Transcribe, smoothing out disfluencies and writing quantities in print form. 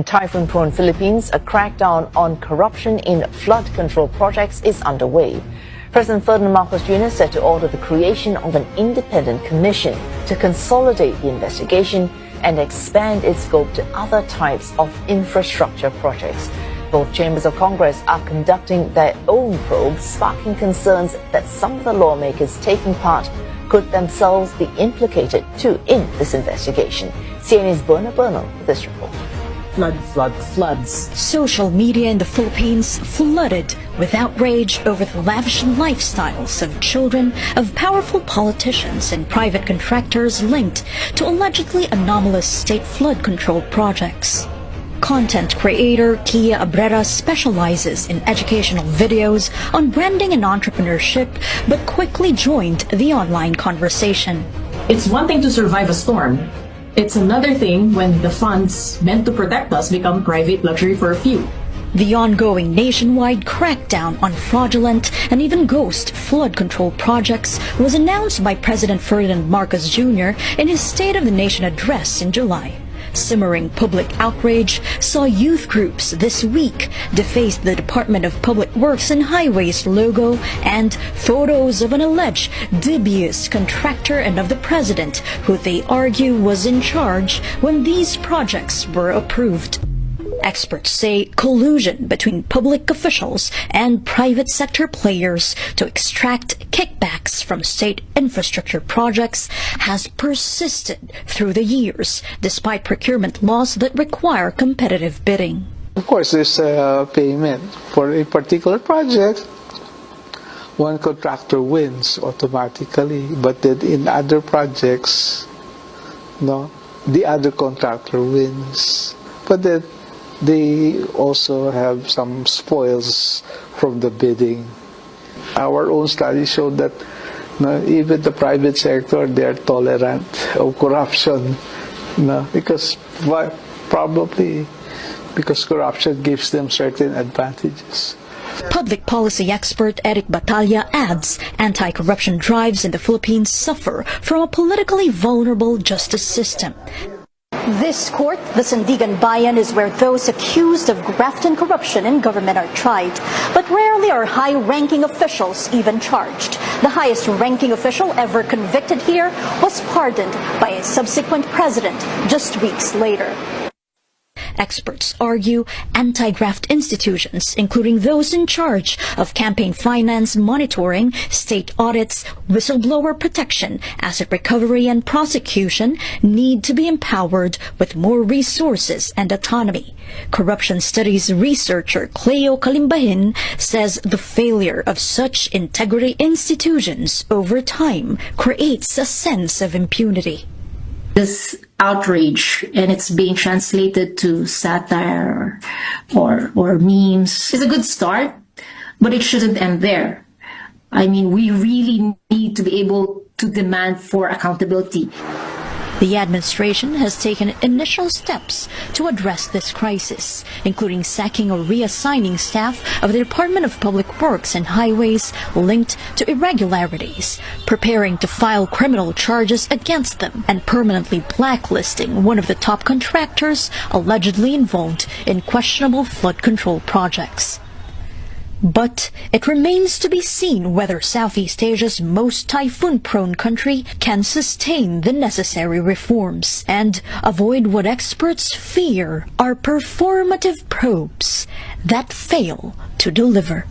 typhoon-prone Philippines, a crackdown on corruption in flood control projects is underway. President Ferdinand Marcos Jr. said to order the creation of an independent commission to consolidate the investigation and expand its scope to other types of infrastructure projects. Both chambers of Congress are conducting their own probes, sparking concerns that some of the lawmakers taking part could themselves be implicated too in this investigation. CNA's Berna with this report. Floods. Social media in the Philippines flooded with outrage over the lavish lifestyles of children of powerful politicians and private contractors linked to allegedly anomalous state flood control projects. Content creator Kia Abrera specializes in educational videos on branding and entrepreneurship, but quickly joined the online conversation. It's one thing to survive a storm. It's another thing when the funds meant to protect us become private luxury for a few. The ongoing nationwide crackdown on fraudulent and even ghost flood control projects was announced by President Ferdinand Marcos Jr. in his State of the Nation address in July. Simmering public outrage saw youth groups this week deface the Department of Public Works and Highways logo and photos of an alleged dubious contractor and of the president, who they argue was in charge when these projects were approved. Experts say collusion between public officials and private sector players to extract kickbacks from state infrastructure projects has persisted through the years, despite procurement laws that require competitive bidding. Of course, there's a payment for a particular project. One contractor wins automatically, but then in other projects, no, the other contractor wins. But then they also have some spoils from the bidding. Our own study showed that even the private sector, they are tolerant of corruption, probably because corruption gives them certain advantages. Public policy expert Eric Batalla adds anti-corruption drives in the Philippines suffer from a politically vulnerable justice system. This court, the Sandigan Bayan, is where those accused of graft and corruption in government are tried. But rarely are high-ranking officials even charged. The highest-ranking official ever convicted here was pardoned by a subsequent president just weeks later. Experts argue anti-graft institutions, including those in charge of campaign finance monitoring, state audits, whistleblower protection, asset recovery, and prosecution, need to be empowered with more resources and autonomy. Corruption studies researcher Cleo Kalimbahin says the failure of such integrity institutions over time creates a sense of impunity. This outrage, and it's being translated to satire or memes, is a good start, but it shouldn't end there. I mean, we really need to be able to demand for accountability. The administration has taken initial steps to address this crisis, including sacking or reassigning staff of the Department of Public Works and Highways linked to irregularities, preparing to file criminal charges against them, and permanently blacklisting one of the top contractors allegedly involved in questionable flood control projects. But it remains to be seen whether Southeast Asia's most typhoon-prone country can sustain the necessary reforms and avoid what experts fear are performative probes that fail to deliver.